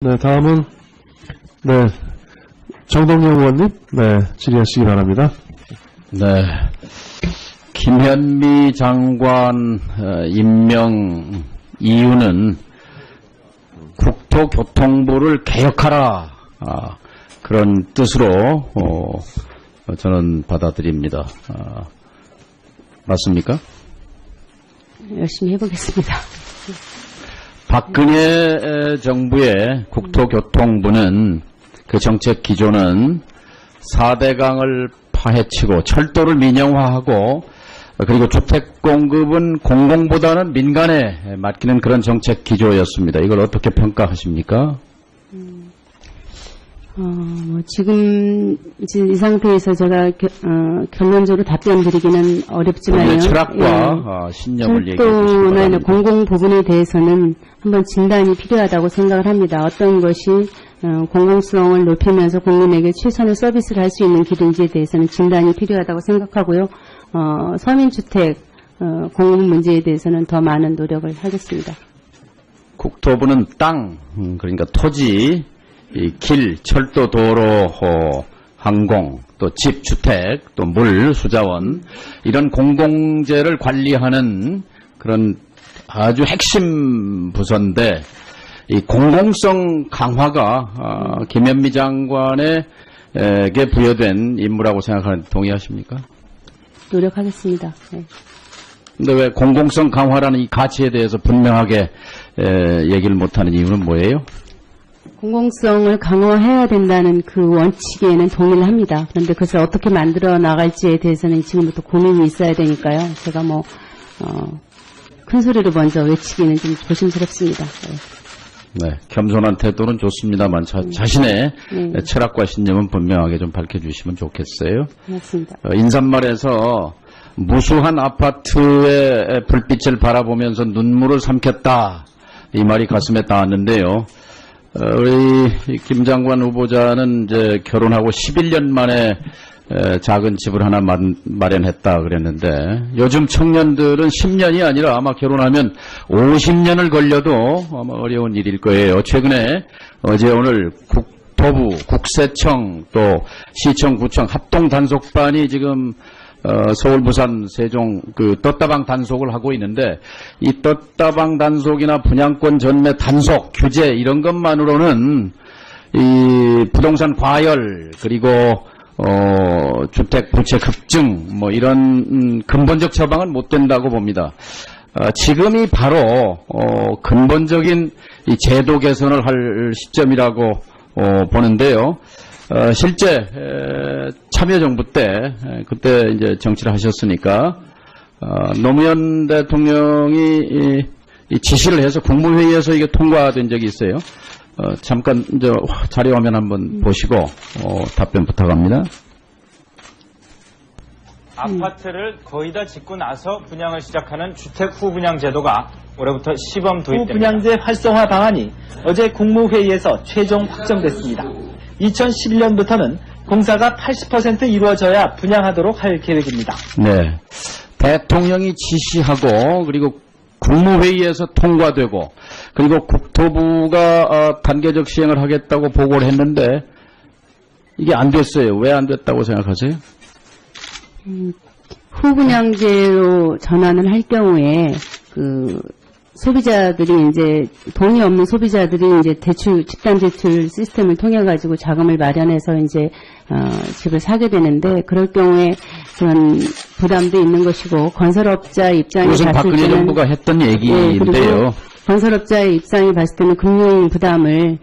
네, 다음은 정동영 의원님 질의하시기 바랍니다. 네, 김현미 장관 임명 이유는 국토교통부를 개혁하라, 그런 뜻으로 저는 받아들입니다. 맞습니까? 열심히 해보겠습니다. 박근혜 정부의 국토교통부는 그 정책 기조는 4대강을 파헤치고 철도를 민영화하고 그리고 주택 공급은 공공보다는 민간에 맡기는 그런 정책 기조였습니다. 이걸 어떻게 평가하십니까? 지금 이 상태에서 제가 결론적으로 답변 드리기는 어렵지만요. 철학과 신념을 얘기해 주시기 철도나 바랍니다. 공공 부분에 대해서는 한번 진단이 필요하다고 생각을 합니다. 어떤 것이 공공성을 높이면서 국민에게 최선의 서비스를 할 수 있는 길인지에 대해서는 진단이 필요하다고 생각하고요. 서민주택 공급 문제에 대해서는 더 많은 노력을 하겠습니다. 국토부는 땅, 그러니까 토지, 이 길, 철도, 도로, 항공, 또 집, 주택, 또 물, 수자원, 이런 공공재를 관리하는 그런 아주 핵심 부서인데, 이 공공성 강화가 김현미 장관에게 부여된 임무라고 생각하는데 동의하십니까? 노력하겠습니다. 네. 근데 왜 공공성 강화라는 이 가치에 대해서 분명하게 얘기를 못하는 이유는 뭐예요? 공공성을 강화해야 된다는 그 원칙에는 동의를 합니다. 그런데 그것을 어떻게 만들어 나갈지에 대해서는 지금부터 고민이 있어야 되니까요. 제가 큰 소리로 먼저 외치기는 좀 조심스럽습니다. 네, 겸손한 태도는 좋습니다만 자신의 철학과 신념은 분명하게 좀 밝혀주시면 좋겠어요. 맞습니다. 인사말에서 무수한 아파트의 불빛을 바라보면서 눈물을 삼켰다, 이 말이 가슴에 닿았는데요. 우리 김 장관 후보자는 이제 결혼하고 11년 만에 작은 집을 하나 마련했다 그랬는데, 요즘 청년들은 10년이 아니라 아마 결혼하면 50년을 걸려도 아마 어려운 일일 거예요. 최근에 어제 오늘 국토부, 국세청, 또 시청, 구청 합동 단속반이 지금 서울, 부산, 세종 떴다방 단속을 하고 있는데, 이 떴다방 단속이나 분양권 전매 단속, 규제 이런 것만으로는 이 부동산 과열, 그리고 주택 부채 급증 이런 근본적 처방은 못 된다고 봅니다. 지금이 바로 근본적인 이 제도 개선을 할 시점이라고 보는데요. 실제 참여정부 때 그때 이제 정치를 하셨으니까 노무현 대통령이 이 지시를 해서 국무회의에서 이게 통과된 적이 있어요. 잠깐 이제 자료 화면 한번 보시고 답변 부탁합니다. 아파트를 거의 다 짓고 나서 분양을 시작하는 주택 후분양 제도가 올해부터 시범 도입됩니다. 후분양제 활성화 방안이 어제 국무회의에서 최종 확정됐습니다. 2011년부터는 공사가 80% 이루어져야 분양하도록 할 계획입니다. 네, 대통령이 지시하고 그리고 국무회의에서 통과되고 그리고 국토부가 단계적 시행을 하겠다고 보고를 했는데 이게 안 됐어요. 왜 안 됐다고 생각하세요? 후분양제로 전환을 할 경우에 소비자들이 이제 돈이 없는 소비자들이 이제 집단 대출 시스템을 통해 가지고 자금을 마련해서 이제 집을 사게 되는데, 그럴 경우에 그런 부담도 있는 것이고, 건설업자 입장이 봤을 때는 박근혜 정부가 했던 얘기인데요. 건설업자의 입장이 봤을 때는 금융 부담을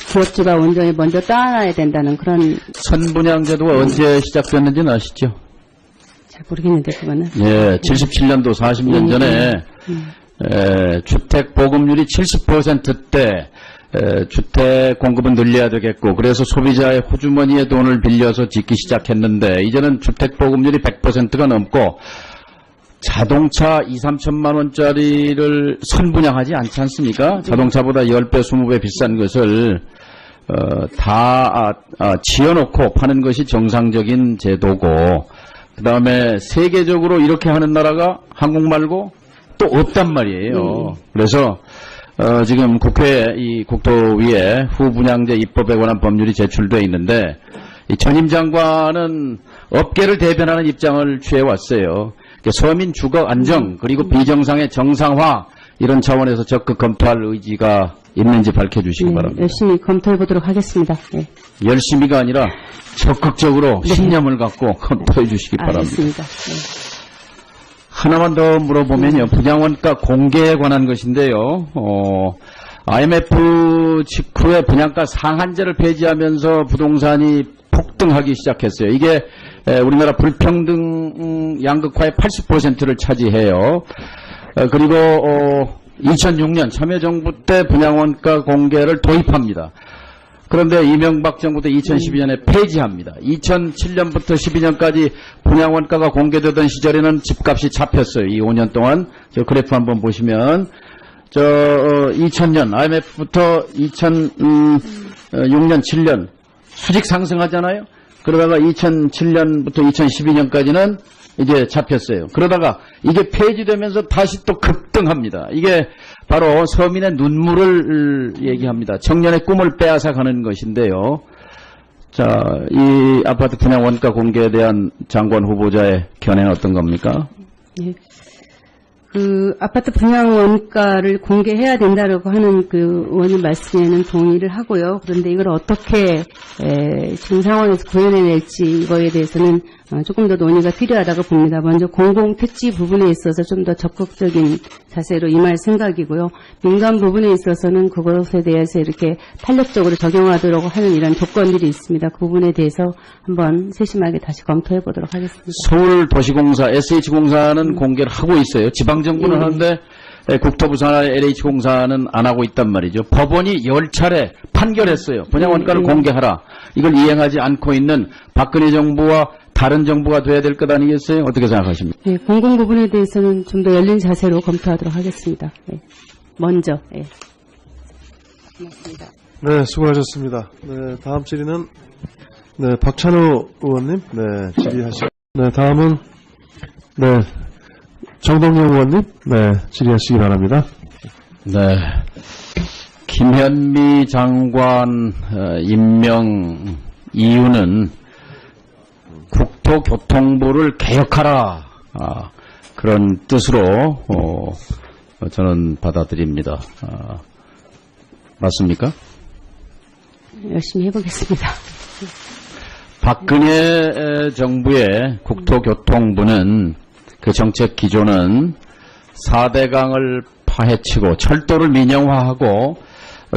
부업주가 온전히 먼저 떠안아야 된다는 그런. 선분양 제도가 언제 시작됐는지는 아시죠? 잘 모르겠는데 그거는. 예, 77년도 40년 전에 주택 보급률이 70%대 주택 공급은 늘려야 되겠고, 그래서 소비자의 호주머니의 돈을 빌려서 짓기 시작했는데, 이제는 주택 보급률이 100%가 넘고 자동차 2, 3천만 원짜리를 선분양하지 않지 않습니까? 자동차보다 10배, 20배 비싼 것을 다 지어놓고 파는 것이 정상적인 제도고, 그 다음에 세계적으로 이렇게 하는 나라가 한국 말고 또 없단 말이에요. 그래서 지금 국회 이 국토위에 후분양제 입법에 관한 법률이 제출되어 있는데 이 전임 장관은 업계를 대변하는 입장을 취해왔어요. 서민 주거 안정 그리고 비정상의 정상화 이런 차원에서 적극 검토할 의지가 있는지 밝혀주시기 바랍니다. 열심히 검토해 보도록 하겠습니다. 네. 열심히가 아니라 적극적으로 신념을 갖고 검토해 주시기 바랍니다. 알겠습니다. 네. 하나만 더 물어보면요. 분양원가 공개에 관한 것인데요. IMF 직후에 분양가 상한제를 폐지하면서 부동산이 폭등하기 시작했어요. 이게 우리나라 불평등 양극화의 80%를 차지해요. 그리고 2006년 참여정부 때 분양원가 공개를 도입합니다. 그런데 이명박 정부 때 2012년에 폐지합니다. 2007년부터 12년까지 분양원가가 공개되던 시절에는 집값이 잡혔어요. 이 5년 동안. 저 그래프 한번 보시면 2000년 IMF부터 2006년 7년 수직 상승하잖아요. 그러다가 2007년부터 2012년까지는 이제 잡혔어요. 그러다가 이게 폐지되면서 다시 또 급등합니다. 이게 바로 서민의 눈물을 얘기합니다. 청년의 꿈을 빼앗아 가는 것인데요. 자, 이 아파트 분양 원가 공개에 대한 장관 후보자의 견해는 어떤 겁니까? 네. 그 아파트 분양 원가를 공개해야 된다라고 하는 그 의원님 말씀에는 동의를 하고요. 그런데 이걸 어떻게 지금 상황에서 구현해낼지 이거에 대해서는 조금 더 논의가 필요하다고 봅니다. 먼저 공공특지 부분에 있어서 좀 더 적극적인 자세로 임할 생각이고요. 민간 부분에 있어서는 그것에 대해서 이렇게 탄력적으로 적용하도록 하는 이런 조건들이 있습니다. 그 부분에 대해서 한번 세심하게 다시 검토해 보도록 하겠습니다. 서울도시공사, SH공사는 공개를 하고 있어요. 지방정부는 하는데 국토부사나 LH공사는 안 하고 있단 말이죠. 법원이 10차례 판결했어요. 분양원가를 공개하라. 이걸 이행하지 않고 있는 박근혜 정부와 다른 정부가 돼야 될 것 아니겠어요? 어떻게 생각하십니까? 네, 공공 부분에 대해서는 좀 더 열린 자세로 검토하도록 하겠습니다. 네. 먼저. 네. 고맙습니다. 네, 수고하셨습니다. 네, 다음 질의는 네, 박찬호 의원님, 네, 질의하시고. 네, 다음은 네, 정동영 의원님, 네, 질의하시기 바랍니다. 네. 김현미 장관 임명 이유는 국토교통부를 개혁하라. 그런 뜻으로 저는 받아들입니다. 맞습니까? 열심히 해보겠습니다. 박근혜 정부의 국토교통부는 그 정책 기조는 4대강을 파헤치고 철도를 민영화하고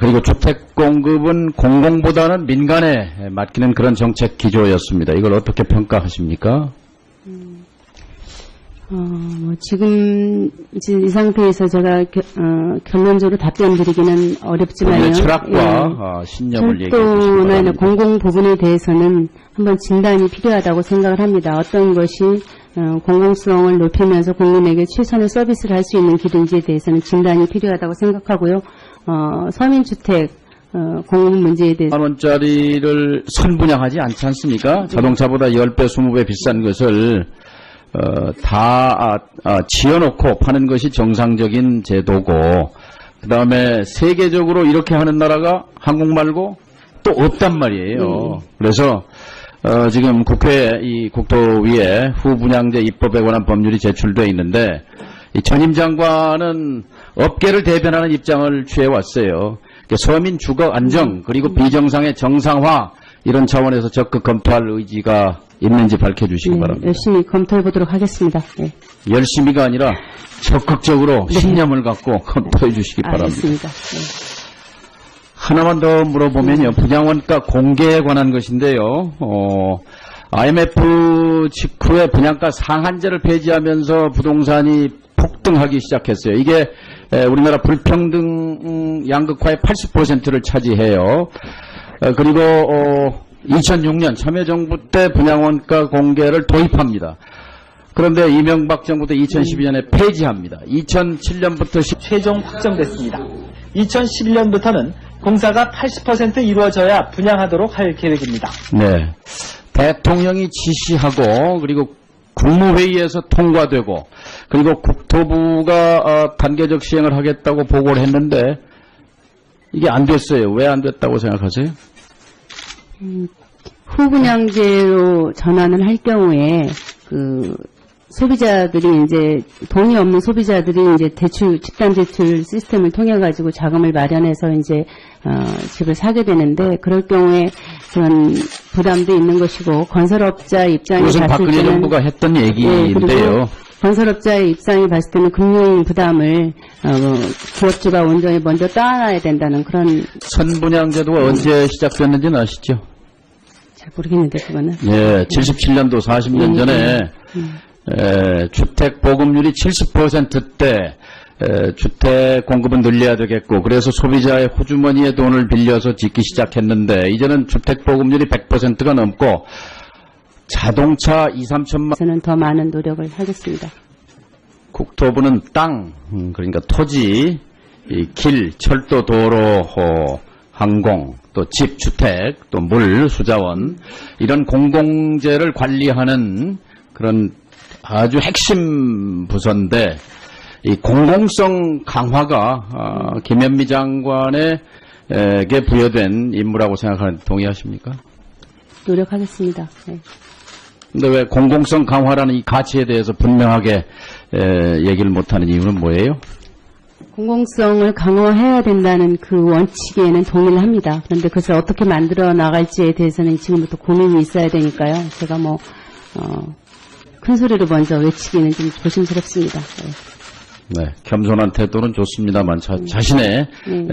그리고 주택 공급은 공공보다는 민간에 맡기는 그런 정책 기조였습니다. 이걸 어떻게 평가하십니까? 지금 이제 이 상태에서 제가 결론적으로 답변드리기는 어렵지만요. 본인의 철학과 신념을 얘기해 주시기 철도나 바랍니다. 공공 부분에 대해서는 한번 진단이 필요하다고 생각을 합니다. 어떤 것이 공공성을 높이면서 국민에게 최선의 서비스를 할 수 있는 길인지에 대해서는 진단이 필요하다고 생각하고요. 서민주택 공급 문제에 대해서 10만 원짜리를 선분양하지 않지 않습니까? 자동차보다 10배, 20배 비싼 것을 다 지어놓고 파는 것이 정상적인 제도고, 그 다음에 세계적으로 이렇게 하는 나라가 한국 말고 또 없단 말이에요. 그래서 지금 국회 이 국토위에 후분양제 입법에 관한 법률이 제출되어 있는데 이 전임 장관은 업계를 대변하는 입장을 취해왔어요. 서민 주거 안정 그리고 비정상의 정상화 이런 차원에서 적극 검토할 의지가 있는지 밝혀주시기 바랍니다. 열심히 검토해 보도록 하겠습니다. 네. 열심히가 아니라 적극적으로 신념을 갖고 검토해 주시기 바랍니다. 알겠습니다. 네. 하나만 더 물어보면요. 분양원가 공개에 관한 것인데요. IMF 직후에 분양가 상한제를 폐지하면서 부동산이 폭등하기 시작했어요. 이게 우리나라 불평등 양극화의 80%를 차지해요. 그리고 2006년 참여정부 때 분양원가 공개를 도입합니다. 그런데 이명박 정부 때 2012년에 폐지합니다. 2007년부터 최종 확정됐습니다. 2011년부터는 공사가 80% 이루어져야 분양하도록 할 계획입니다. 네. 대통령이 지시하고 그리고 국무회의에서 통과되고 그리고 국토부가 단계적 시행을 하겠다고 보고를 했는데 이게 안 됐어요. 왜 안 됐다고 생각하세요? 후분양제로 전환을 할 경우에 소비자들이 이제 돈이 없는 소비자들이 이제 집단 대출 시스템을 통해 가지고 자금을 마련해서 이제 집을 사게 되는데 그럴 경우에 그런 부담도 있는 것이고 건설업자 입장에 그것은 봤을 박근혜 때는 정부가 했던 네, 얘기인데요. 그리고 건설업자의 입장에 봤을 때는 금융 부담을 기업주가 온전히 먼저 따놔야 된다는 그런 선분양제도가 언제 시작됐는지는 아시죠? 잘 모르겠는데 그거는 예, 77년도 40년 전에 주택 보급률이 70%대 주택 공급은 늘려야 되겠고 그래서 소비자의 호주머니의 돈을 빌려서 짓기 시작했는데 이제는 주택 보급률이 100%가 넘고 자동차 2, 3천만 저는 더 많은 노력을 하겠습니다. 국토부는 땅 그러니까 토지, 이 길, 철도, 도로, 항공, 또 집, 주택, 또 물, 수자원 이런 공공재를 관리하는 그런 아주 핵심 부서인데 이 공공성 강화가 김현미 장관에게 부여된 임무라고 생각하는 동의하십니까? 노력하겠습니다. 네. 근데 왜 공공성 강화라는 이 가치에 대해서 분명하게 얘기를 못하는 이유는 뭐예요? 공공성을 강화해야 된다는 그 원칙에는 동의를 합니다. 그런데 그것을 어떻게 만들어 나갈지에 대해서는 지금부터 고민이 있어야 되니까요. 제가 큰 소리로 먼저 외치기는 좀 조심스럽습니다. 네, 겸손한 태도는 좋습니다만 자신의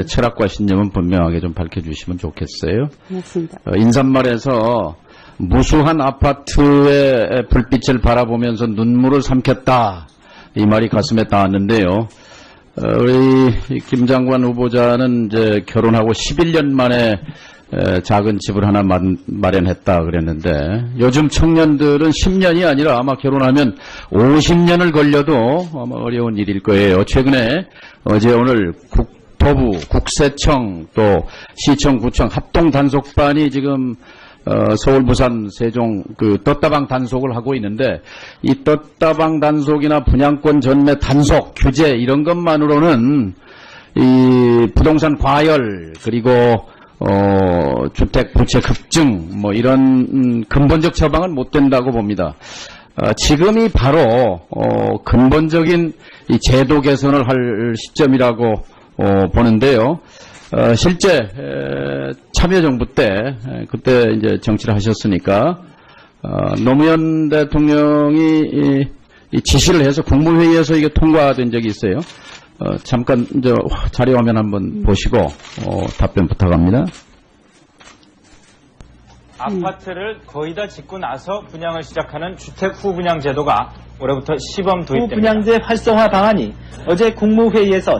철학과 신념은 분명하게 좀 밝혀주시면 좋겠어요. 고맙습니다. 인사말에서 무수한 아파트의 불빛을 바라보면서 눈물을 삼켰다. 이 말이 가슴에 닿았는데요. 우리 김 장관 후보자는 이제 결혼하고 11년 만에 작은 집을 하나 마련했다 그랬는데 요즘 청년들은 10년이 아니라 아마 결혼하면 50년을 걸려도 아마 어려운 일일 거예요. 최근에 어제 오늘 국토부, 국세청 또 시청, 구청 합동 단속반이 지금 서울, 부산, 세종 떴다방 단속을 하고 있는데 이 떴다방 단속이나 분양권 전매 단속, 규제 이런 것만으로는 이 부동산 과열 그리고 주택 부채 급증 이런 근본적 처방은 못 된다고 봅니다. 지금이 바로 근본적인 이 제도 개선을 할 시점이라고 보는데요. 실제 참여정부 때 그때 이제 정치를 하셨으니까 노무현 대통령이 이 지시를 해서 국무회의에서 이게 통과된 적이 있어요. 잠깐 이제 자료 화면 한번 보시고 답변 부탁합니다. 아파트를 거의 다 짓고 나서 분양을 시작하는 주택 후분양 제도가 올해부터 시범 도입됩니다. 후분양제 활성화 방안이 어제 국무회의에서